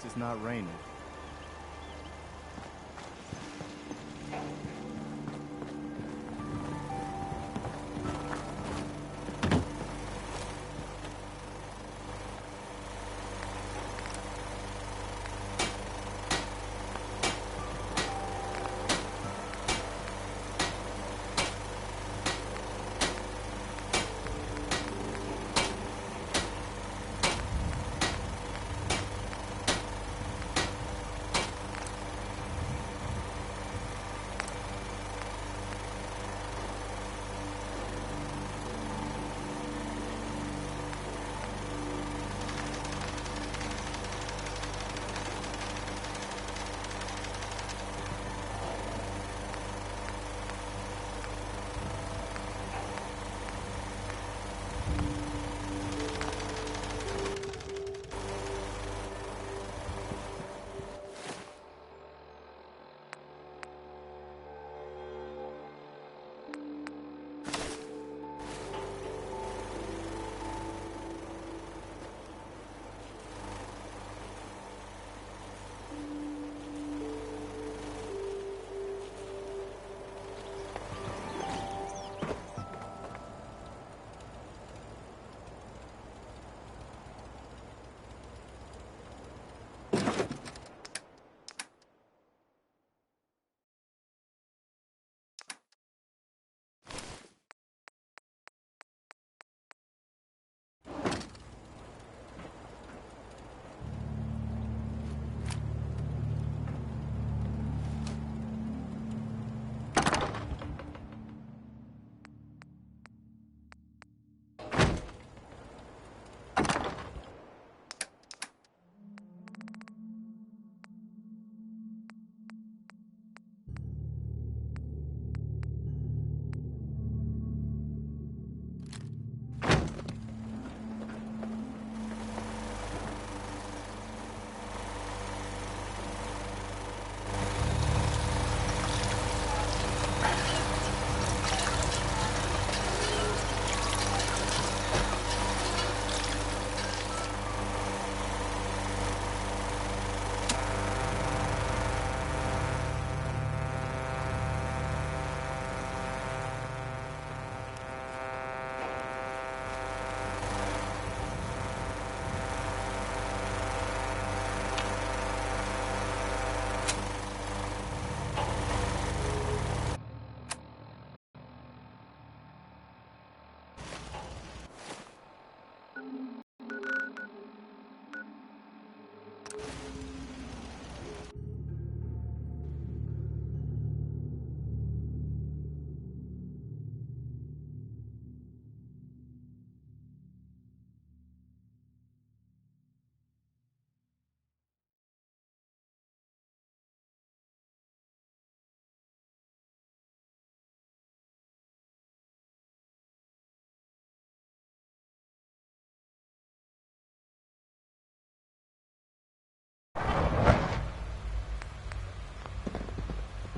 least it's not raining.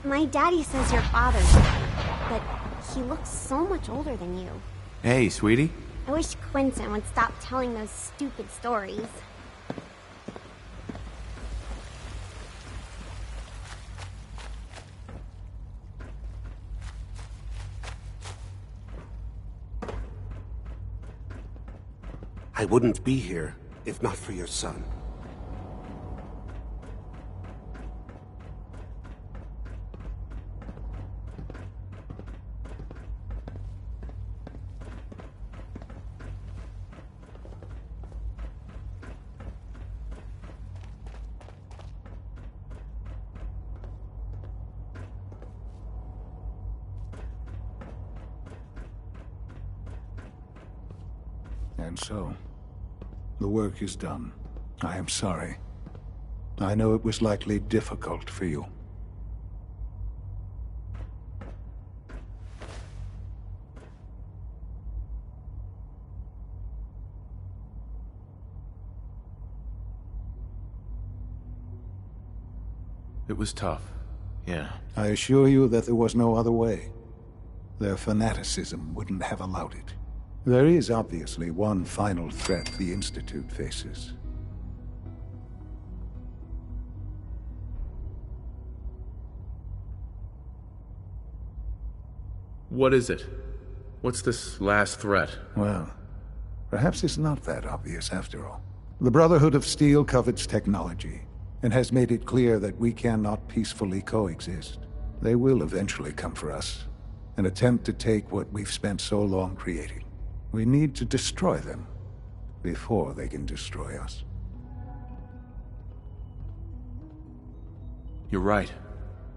My daddy says your father's dead, but he looks so much older than you. Hey, sweetie. I wish Quentin would stop telling those stupid stories. I wouldn't be here if not for your son. And so, the work is done. I am sorry. I know it was likely difficult for you. It was tough, yeah. I assure you that there was no other way. Their fanaticism wouldn't have allowed it. There is obviously one final threat the Institute faces. What is it? What's this last threat? Well, perhaps it's not that obvious after all. The Brotherhood of Steel covets technology, and has made it clear that we cannot peacefully coexist. They will eventually come for us, and attempt to take what we've spent so long creating. We need to destroy them before they can destroy us. You're right.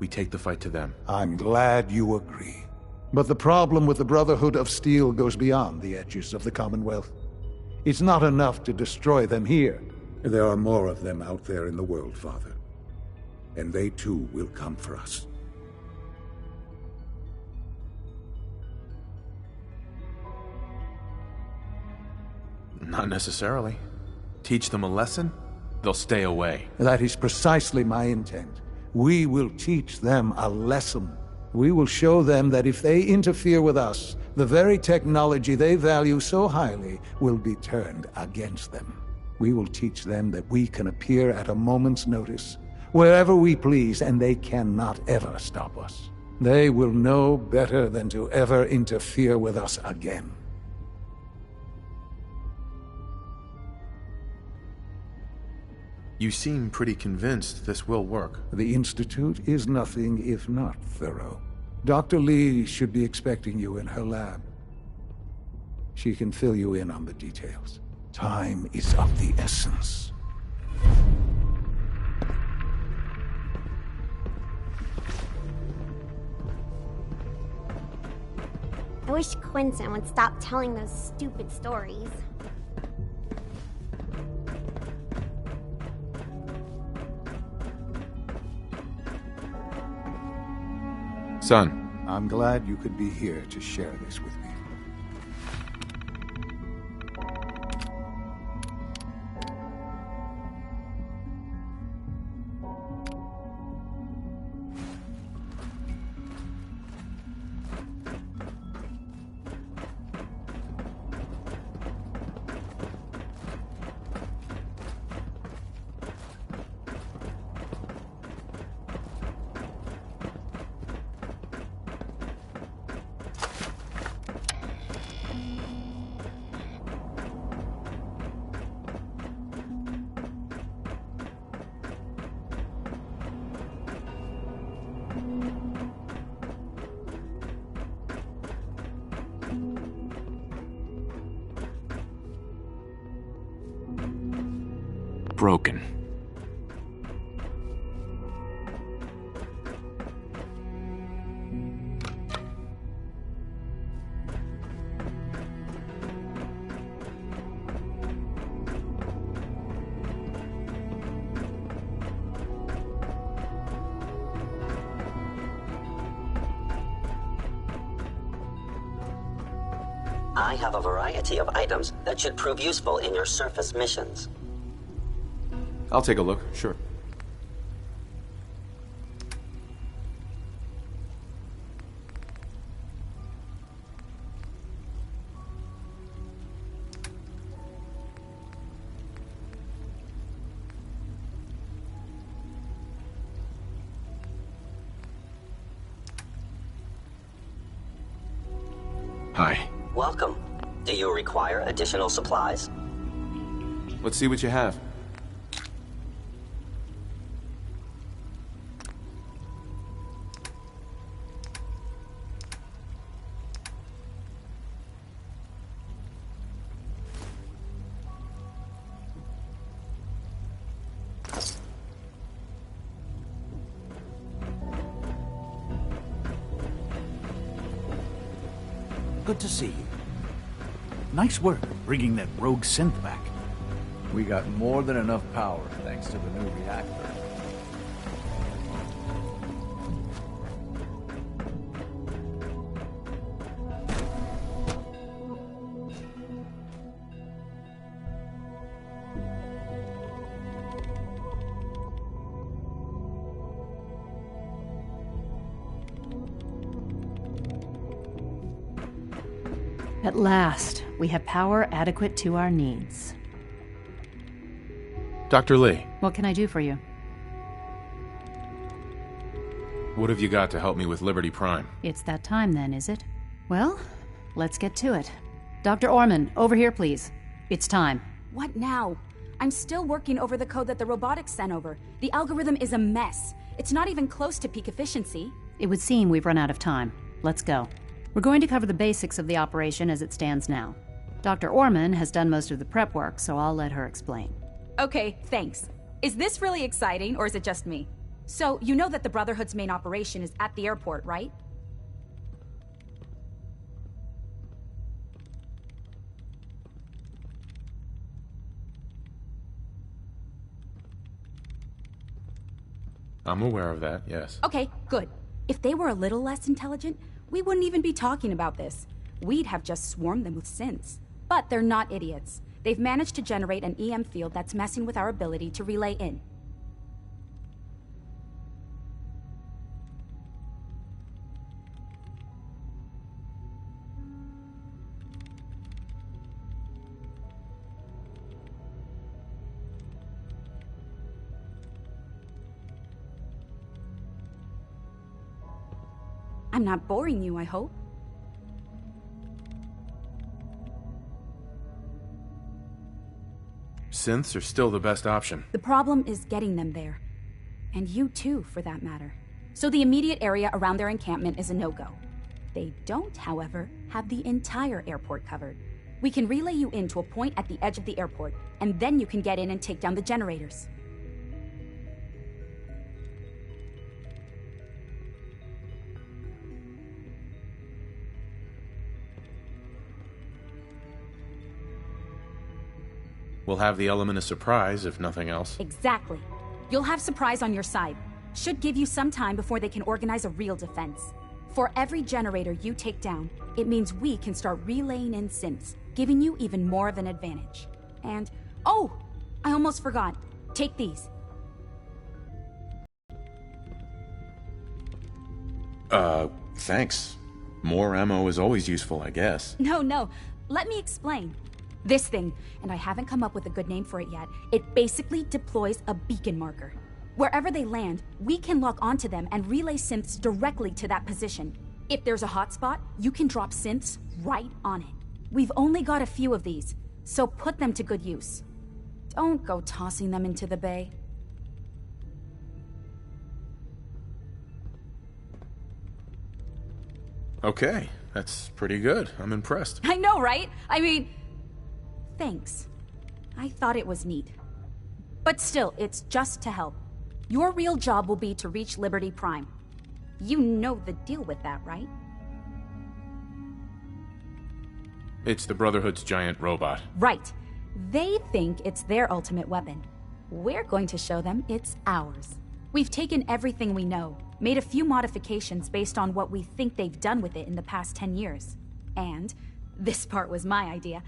We take the fight to them. I'm glad you agree. But the problem with the Brotherhood of Steel goes beyond the edges of the Commonwealth. It's not enough to destroy them here. There are more of them out there in the world, Father. And they too will come for us. Not necessarily. Teach them a lesson, they'll stay away. That is precisely my intent. We will teach them a lesson. We will show them that if they interfere with us, the very technology they value so highly will be turned against them. We will teach them that we can appear at a moment's notice, wherever we please, and they cannot ever stop us. They will know better than to ever interfere with us again. You seem pretty convinced this will work. The Institute is nothing if not thorough. Dr. Lee should be expecting you in her lab. She can fill you in on the details. Time is of the essence. I wish Quinton would stop telling those stupid stories. Son. I'm glad you could be here to share this with me. Broken. I have a variety of items that should prove useful in your surface missions. I'll take a look, sure. Hi. Welcome. Do you require additional supplies? Let's see what you have. Good to see you. Nice work bringing that rogue synth back. We got more than enough power thanks to the new reactor. At last, we have power adequate to our needs. Dr. Lee, What can I do for you? what have you got to help me with Liberty Prime? It's that time then, is it? Well, let's get to it. Dr. Orman, over here, please. It's time. What now? I'm still working over the code that the robotics sent over. The algorithm is a mess. It's not even close to peak efficiency. It would seem we've run out of time. Let's go. We're going to cover the basics of the operation as it stands now. Dr. Orman has done most of the prep work, so I'll let her explain. Okay, thanks. Is this really exciting, or is it just me? So, you know that the Brotherhood's main operation is at the airport, right? I'm aware of that, yes. Okay, good. If they were a little less intelligent, we wouldn't even be talking about this. We'd have just swarmed them with synths. But they're not idiots. They've managed to generate an EM field that's messing with our ability to relay in. I'm not boring you, I hope. Synths are still the best option. The problem is getting them there. And you too, for that matter. So the immediate area around their encampment is a no-go. They don't, however, have the entire airport covered. We can relay you in to a point at the edge of the airport, and then you can get in and take down the generators. We'll have the element of surprise, if nothing else. Exactly. You'll have surprise on your side. Should give you some time before they can organize a real defense. For every generator you take down, it means we can start relaying in synths, giving you even more of an advantage. And, oh! I almost forgot. Take these. Thanks. More ammo is always useful, I guess. No. Let me explain. This thing, and I haven't come up with a good name for it yet, it basically deploys a beacon marker. Wherever they land, we can lock onto them and relay synths directly to that position. If there's a hotspot, you can drop synths right on it. We've only got a few of these, so put them to good use. Don't go tossing them into the bay. Okay, that's pretty good. I'm impressed. I know, right? I mean... Thanks. I thought it was neat. But still, it's just to help. Your real job will be to reach Liberty Prime. You know the deal with that, right? It's the Brotherhood's giant robot. Right. They think it's their ultimate weapon. We're going to show them it's ours. We've taken everything we know, made a few modifications based on what we think they've done with it in the past 10 years. And, this part was my idea,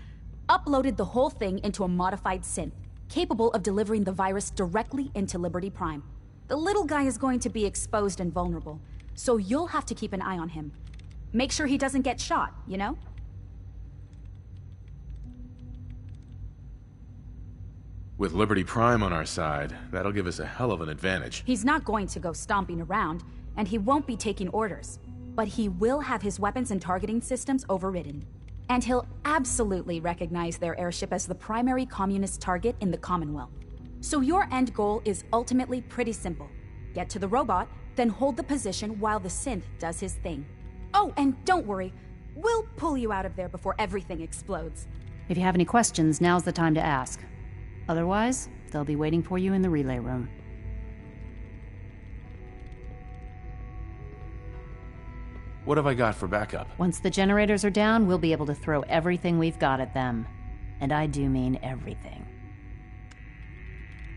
uploaded the whole thing into a modified synth, capable of delivering the virus directly into Liberty Prime. The little guy is going to be exposed and vulnerable, so you'll have to keep an eye on him. Make sure he doesn't get shot, you know? With Liberty Prime on our side, that'll give us a hell of an advantage. He's not going to go stomping around, and he won't be taking orders. But he will have his weapons and targeting systems overridden. And he'll absolutely recognize their airship as the primary communist target in the Commonwealth. So your end goal is ultimately pretty simple. Get to the robot, then hold the position while the synth does his thing. Oh, and don't worry, we'll pull you out of there before everything explodes. If you have any questions, now's the time to ask. Otherwise, they'll be waiting for you in the relay room. What have I got for backup? Once the generators are down, we'll be able to throw everything we've got at them. And I do mean everything.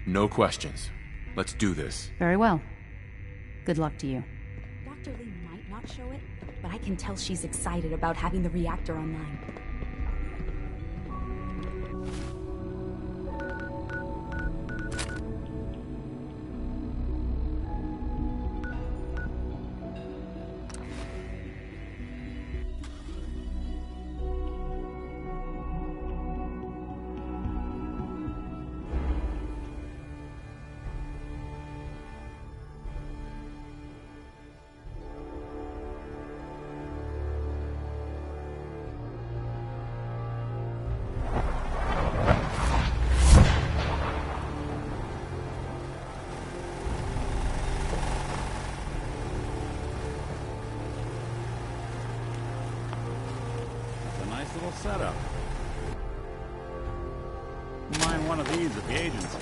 No questions. Let's do this. Very well. Good luck to you. Dr. Lee might not show it, but I can tell she's excited about having the reactor online. Nice little setup. Mind one of these at the agency.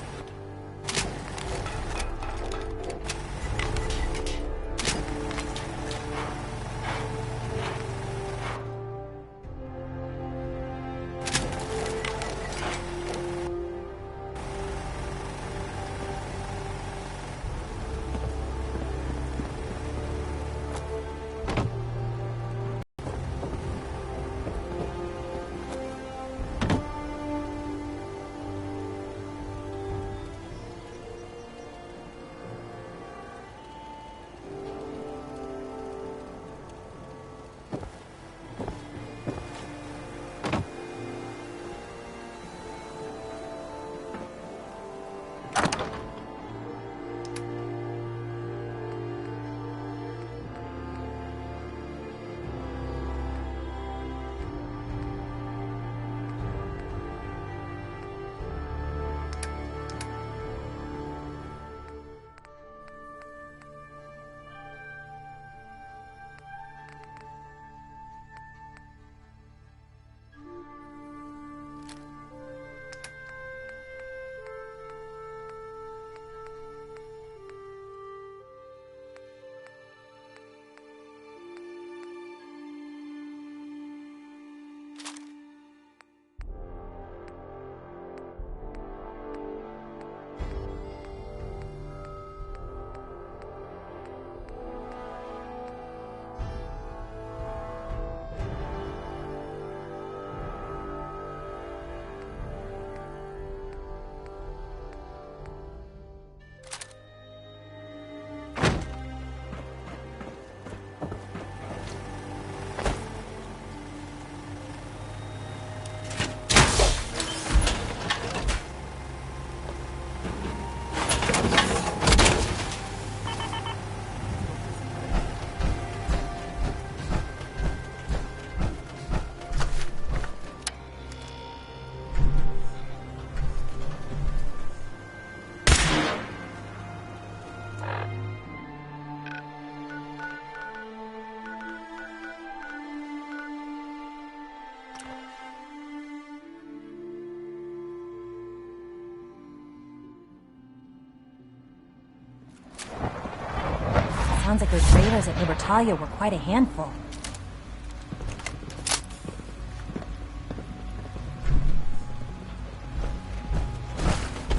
Sounds like those raiders at Libertalia were quite a handful.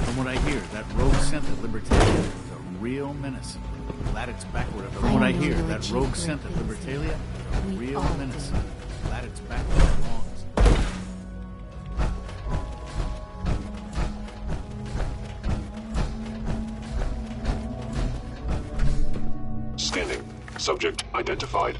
From what I hear, that rogue scent at Libertalia is a real menace. Glad it's backward. From what I hear, that rogue scent at Libertalia is a real menace. Glad it's back where it belongs. Scanning. Subject identified.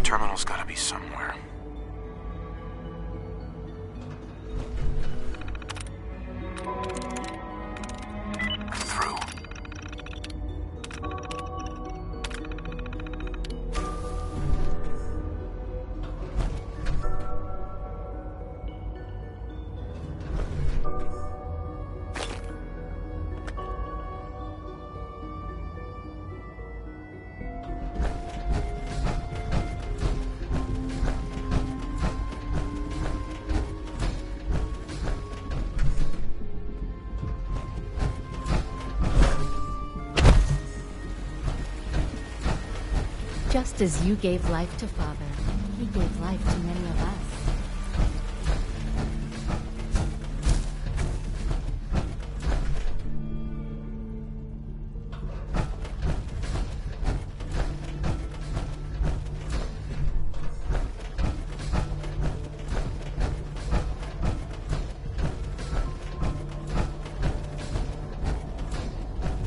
Terminal's gotta be somewhere. Just as you gave life to Father, he gave life to many of us.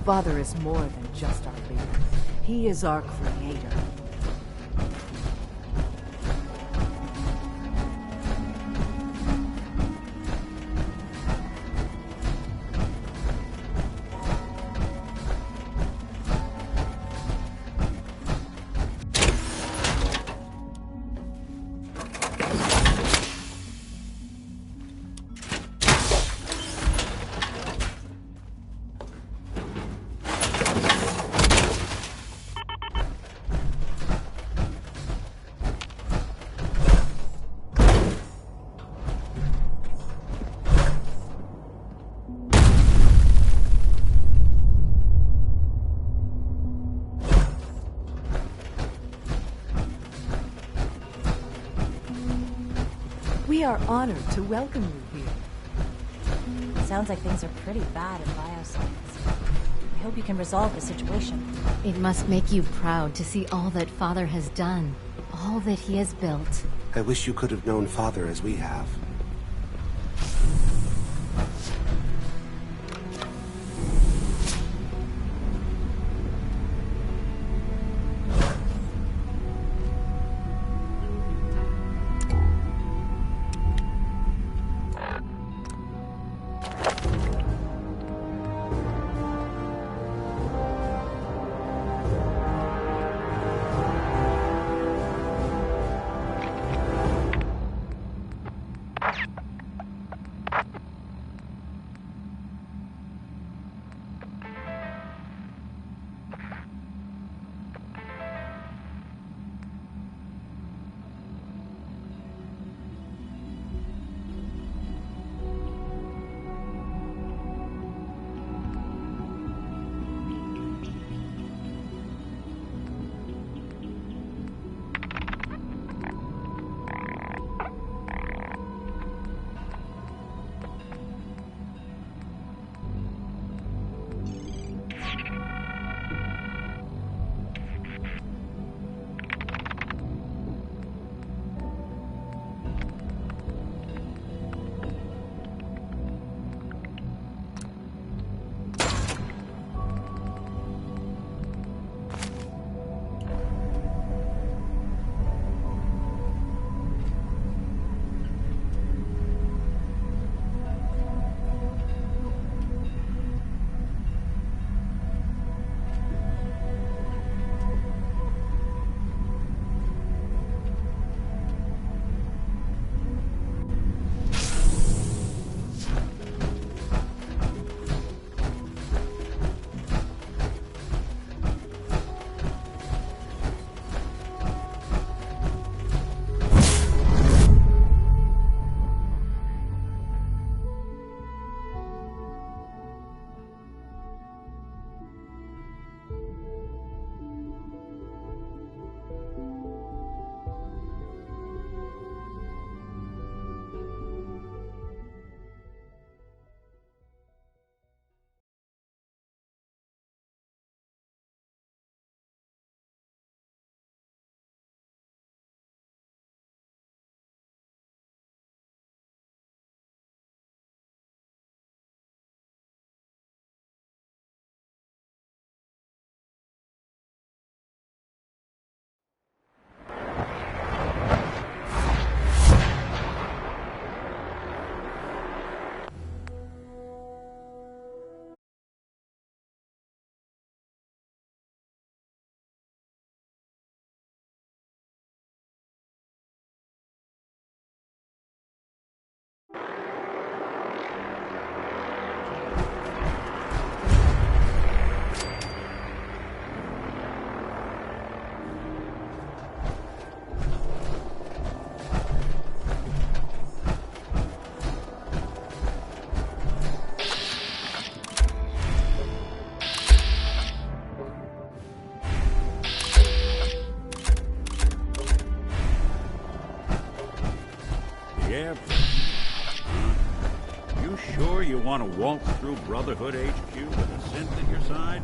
Father is more than just our leader. He is our creator. We are honored to welcome you here. Sounds like things are pretty bad in bioscience. I hope you can resolve the situation. It must make you proud to see all that Father has done, all that he has built. I wish you could have known Father as we have. Yeah. You sure you want to waltz through Brotherhood HQ with a synth at your side?